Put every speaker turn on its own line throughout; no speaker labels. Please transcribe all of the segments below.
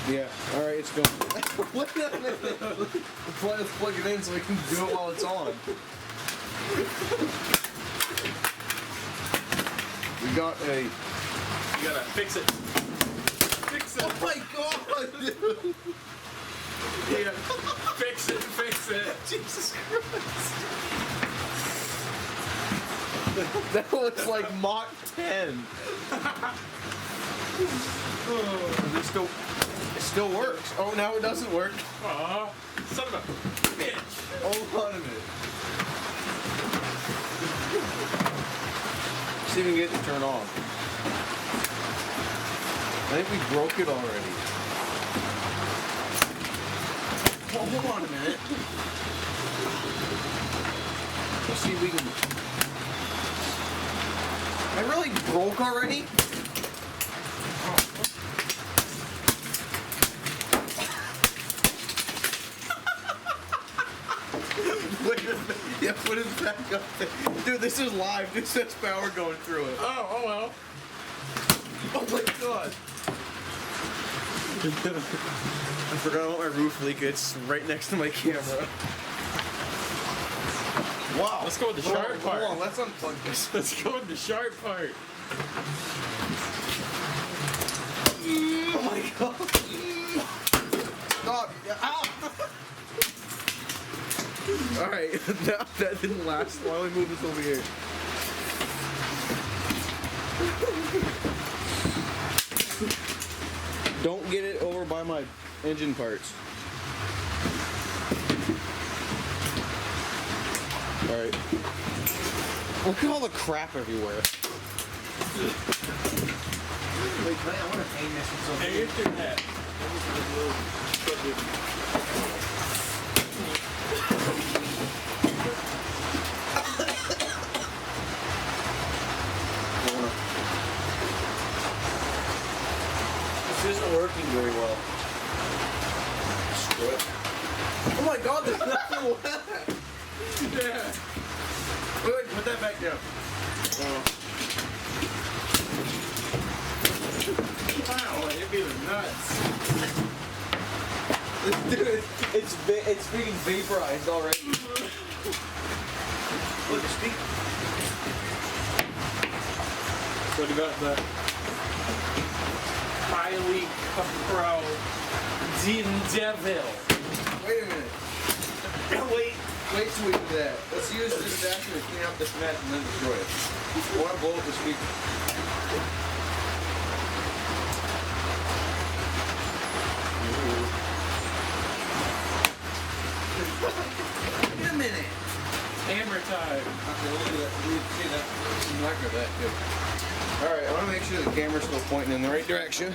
Yeah. All right, it's going. Wait a minute. Let's plug it in so we can do it while it's on. We got a.
You gotta fix it. Fix it.
Oh my god, dude.
Yeah. Fix it. Fix it.
Jesus Christ. That looks like Mach 10. It still works. Oh, now it doesn't work.
Aw, son of a bitch.
Hold on a minute. See if we can get it to turn on. I think we broke it already. Well, hold on a minute. Let's see if we can. I really broke already? Wait a minute. Yeah, put it back up there. Dude, this is live. This says power going through it.
Oh well.
Oh my god. I forgot about my roof leak. It's right next to my camera. Wow.
Let's go with the sharp part.
Hold on, let's unplug this.
Let's go with the sharp part.
Oh my god. Stop. Ow. Alright, that didn't last. Why don't we move this over here? Don't get it over by my engine parts. Alright. Look at all the crap everywhere. Wait, I want to hang this with
Hey, here's your hat.
This isn't working very well. Screw it. Oh my god, there's nothing left!
Yeah.
Wait, put that back down.
Wow, it'd be the nuts.
Dude, it's freaking vaporized already. Look, speak.
So we got the highly pro Din Devil.
Wait a minute. Wait till we do that. Let's use this vacuum to clean up this mess and then destroy it. I want to blow up the speaker. Wait a minute.
Hammer time.
Okay, we'll do that. See that? I'm not good at that too. Alright, I want to make sure the camera's still pointing in the right direction.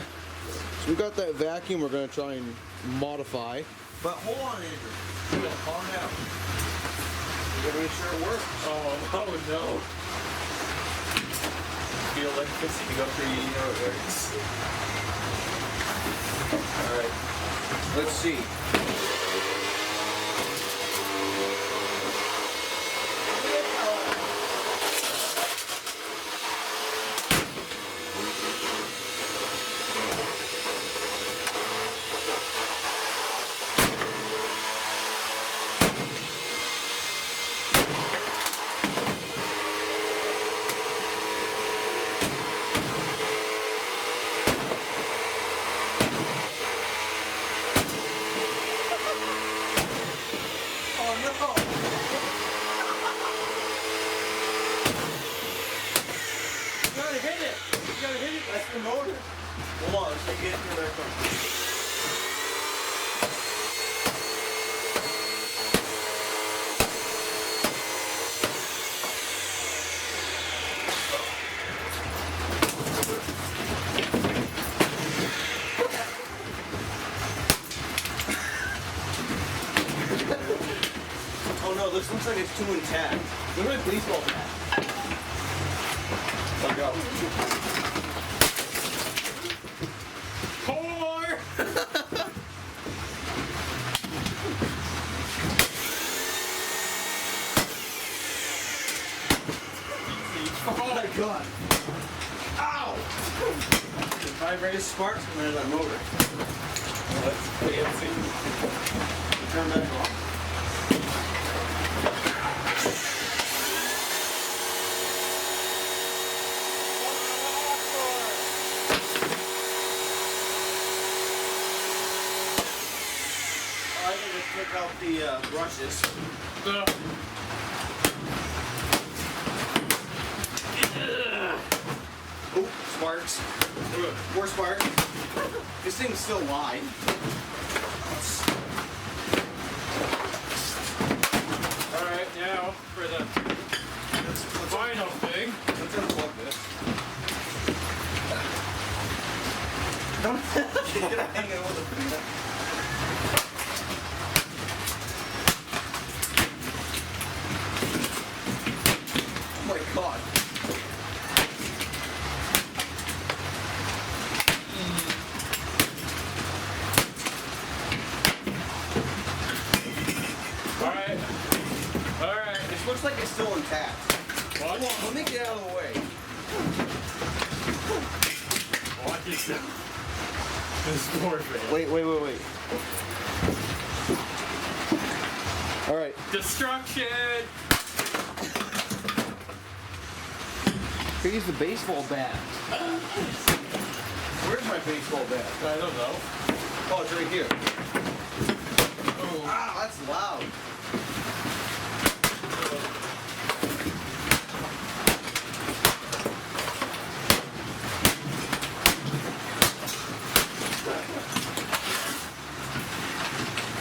So we got that vacuum we're going to try and modify. But hold on, Andrew. Calm down. We gotta make sure it works.
Oh no. Feel electricity go through you, you know it works.
Alright. Let's see. The motor. Hold on, let's get it here back on. Oh no, this looks like it's too intact. Look at the baseball bat. Let go.
More!
Oh my god. Ow! The vibrator sparks coming out of that motor. Turn back on. I think let's take out the brushes. Oh, sparks. More sparks. This thing's still live.
Alright, now for the final thing.
Let's unplug this. Get it hanging over the thing. Oh my god.
Alright. Alright.
This looks like it's still intact.
Watch.
Come on, let me get out of the way.
Watch it. This poor thing.
Wait. Alright.
Destruction!
Could use the baseball bat. Where's my baseball bat?
I don't know.
Oh, it's right here.
Oh.
Ah, that's loud.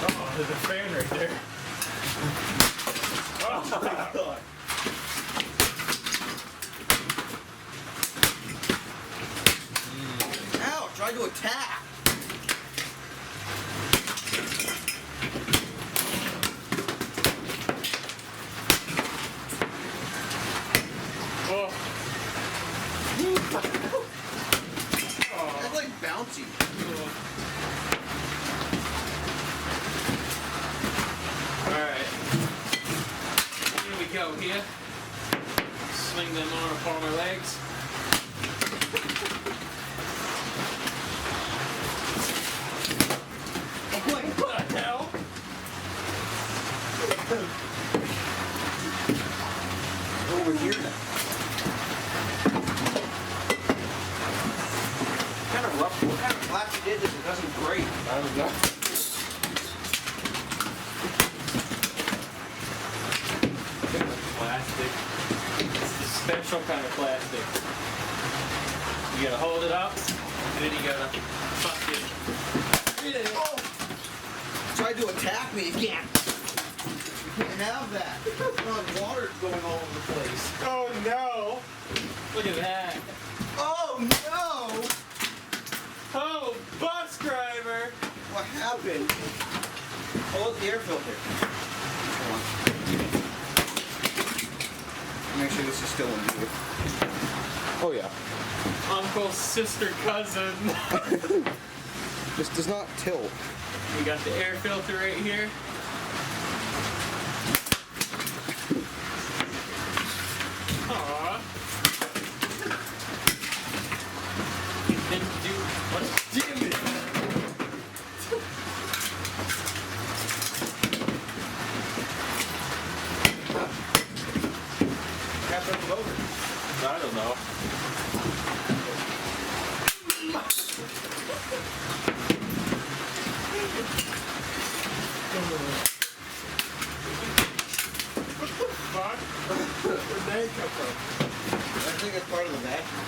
Oh, there's a fan right there. Oh my god.
Ow, tried to attack.
Oh.
That's like bouncy.
Alright. Here we go here. Swing them on upon my legs. What the hell?
Over here now. Kind of rough. What kind of plastic is this? It doesn't break.
I don't know. Plastic. It's a special kind of plastic. You gotta hold it up, and then you gotta fucking.
Oh! Tried to attack me again. You can't have that. Oh, water's going all over the place.
Oh no! Look at that.
Oh no!
Oh, bus driver!
What happened? Oh, look, the air filter. Hold on. Make sure this is still in here. Oh yeah.
Uncle, sister, cousin.
This does not tilt.
We got the air filter right here. Aww. Didn't do much damage.
Happened over.
I don't know. Fuck. Where'd they come from?
I think it's part of the vacuum.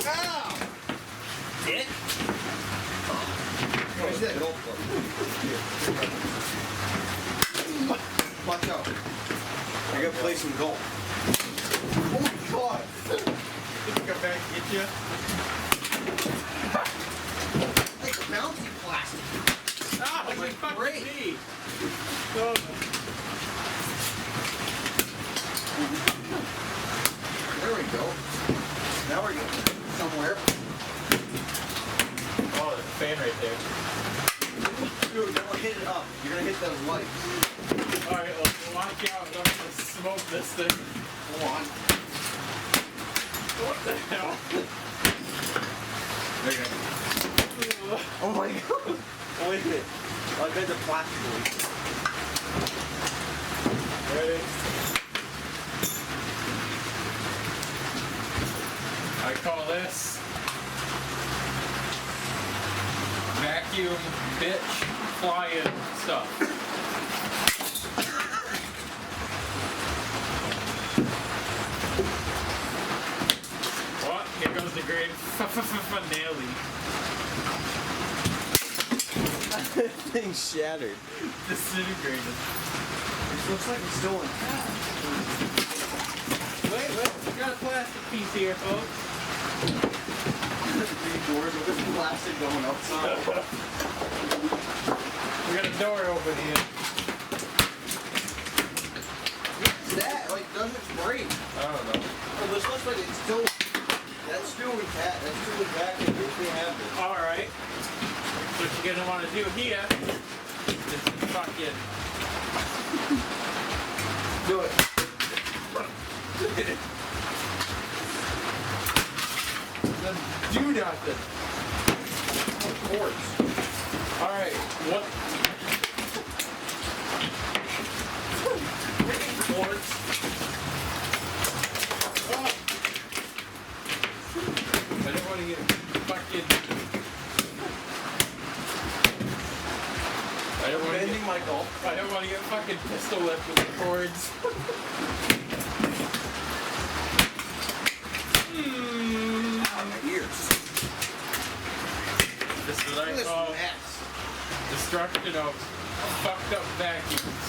Ow! Dick! Where's that golf club? Here. Watch out. I gotta play some golf. Oh my god!
Did you come back and get you?
Like bouncy plastic.
Ah,
Like
my
a
fucking
great.
knee. Oh.
There we go. Now we're getting somewhere.
Oh, there's a fan right there.
Dude, now hit it up. You're gonna hit those lights.
Alright, well, watch out. I'm gonna smoke this thing.
Hold on.
What the hell? Okay.
Oh my god.
Oh, wait a minute. I bet the plastic one.
Ready? I call this vacuum bitch flying stuff. What? Here goes the great finale.
Thing shattered.
Disintegrated.
This looks like it's still intact.
Wait, we got a plastic piece here, folks.
Three doors with this plastic going outside.
We got a door open here.
What's that? Like, doesn't break.
I don't know.
Oh, this looks like it's still. That's still intact. That's still intact. If they have this.
Alright. What you're gonna want to do here is fucking
Do it.
do nothing.
Of course.
Alright, what? Freaking quartz. Oh. I don't want to get fucking. I don't want to
Bending
get.
my golf.
I don't want to get fucking pistol whipped with the cords.
Ow, my ears.
This is what
Look
I
at this
call
mess.
destruction of fucked up vacuums.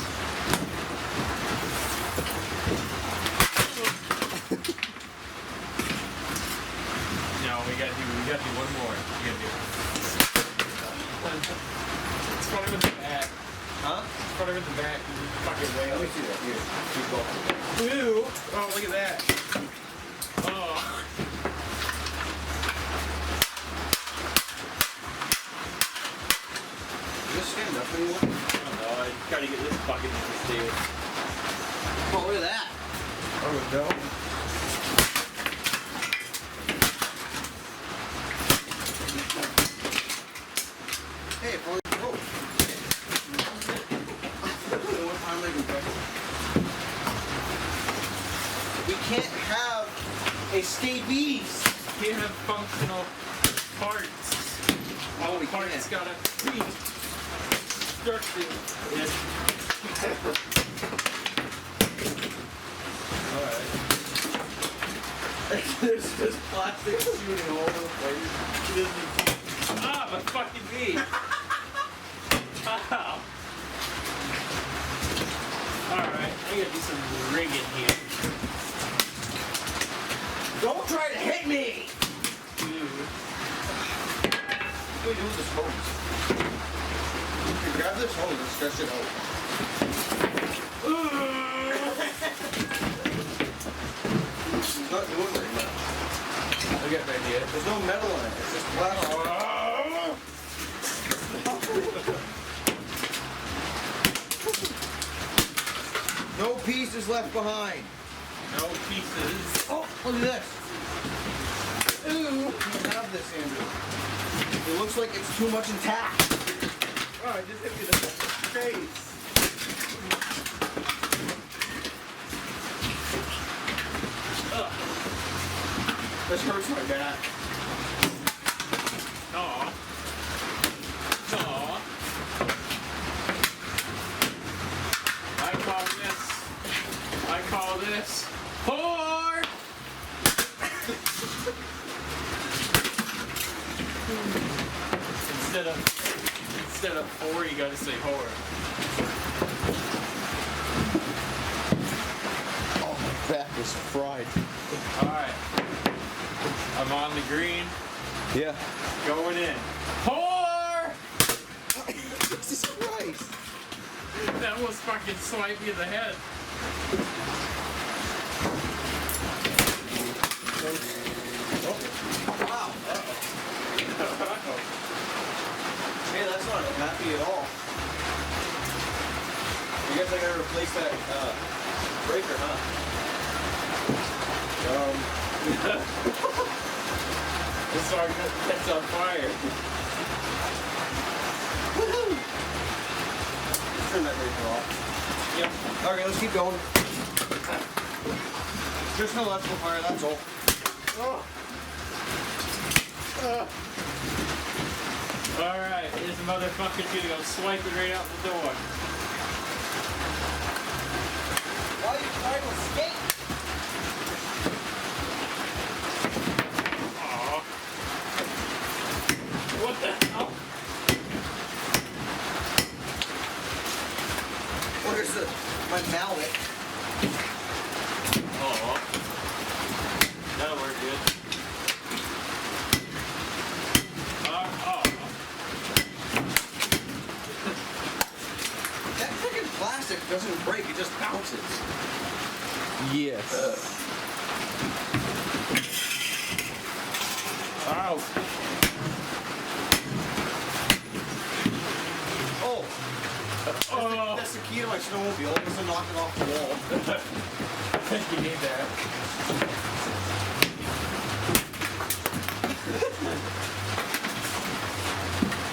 No, we gotta do one more. We gotta do it. It's funny with the back.
Huh?
It's funny with the back. You fucking
Let me
whale.
see that. Here. Keep going.
Ew! Oh, look at that. Oh.
Does this stand up anymore?
I don't know. I try to get this bucket to stay.
Oh, look at that.
Oh no.
Hey, for oh. One time they can press it. We can't have escapees.
Can't have functional parts.
Oh, we
Parts
can't.
gotta be structured. Yes. Alright.
There's just plastic shooting all over the place.
Ah, my fucking knee. Ow. Alright, I gotta do some rigging here.
Don't try to hit me!
Dude.
What do we do with this hose? You can grab this hose and stretch it out. It's not doing very much.
I got an idea.
There's no metal in it. It's just plastic. No pieces left behind.
No pieces.
Oh, look at this. Ooh, you can have this, Andrew. It looks like it's too much intact.
Oh, I just hit me in the face. Ugh.
This hurts my back.
Aw. Aw. I call this whore. Instead of whore, you gotta say whore.
Oh, my back is fried.
Alright. I'm on the green.
Yeah.
Going in. Whore!
Jesus Christ.
That was fucking swipe you in the head.
Wow. Hey, that's not happy at all. I guess I gotta replace that breaker, huh?
This sorry, that's on fire.
Woohoo! Turn that radio off.
Yep.
Okay, let's keep going. Just no electrical fire, that's all.
Alright, this motherfucker's gonna go swipe it right out the door.
Why are you trying to escape?
Aw. What the hell?
Where's my mallet?
Aw. That'll work good.
That freaking plastic doesn't break, it just bounces.
Yes.
Ow.
Oh,
Oh.
that's the key to my snowmobile. It doesn't knock it off the wall.
I think you need that.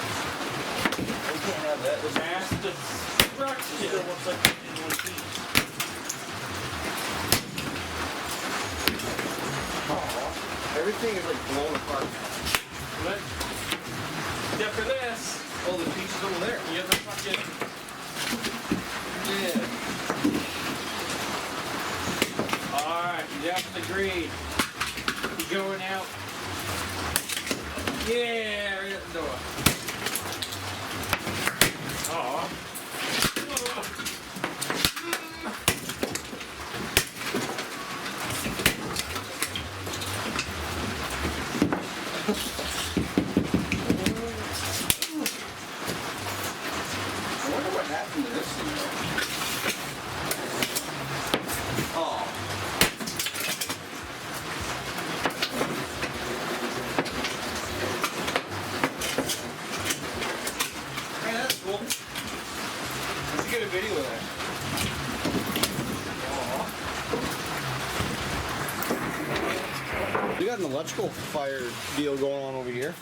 We can't have that. This
Mass destruction.
still looks like in one piece. Everything is like blown apart now.
But, except for this,
Oh, the pieces over there.
you have the fucking.
Yeah.
Alright, he's out with the green. He's going out. Yeah, right at the door. Aw.
I wonder what happened to this thing though. Oh. Hey, that's cool. Let's get a video of that.
You got an electrical fire deal going on over here.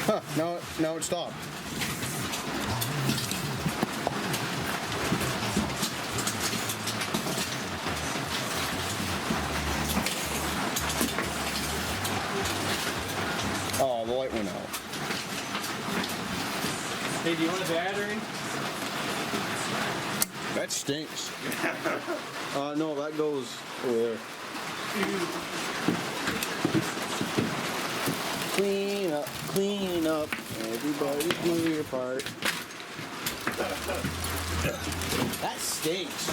Huh, now it stopped. Oh, the light went out.
Hey, do you want a battery?
That stinks. No, that goes over there. Clean up. Everybody do your part. That stinks.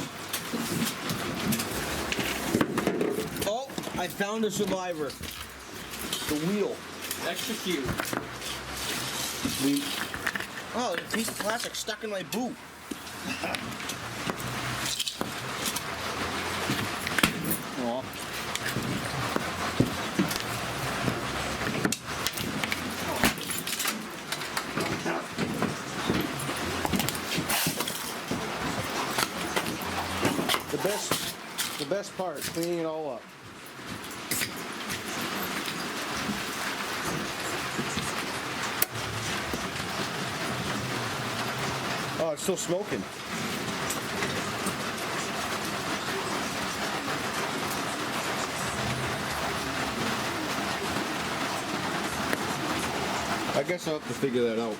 Oh, I found a survivor. The wheel.
Extra cute.
Sweet. Oh, there's a piece of plastic stuck in my boot. Aw. The best part, cleaning it all up. Oh, it's still smoking. I guess I'll have to figure that out.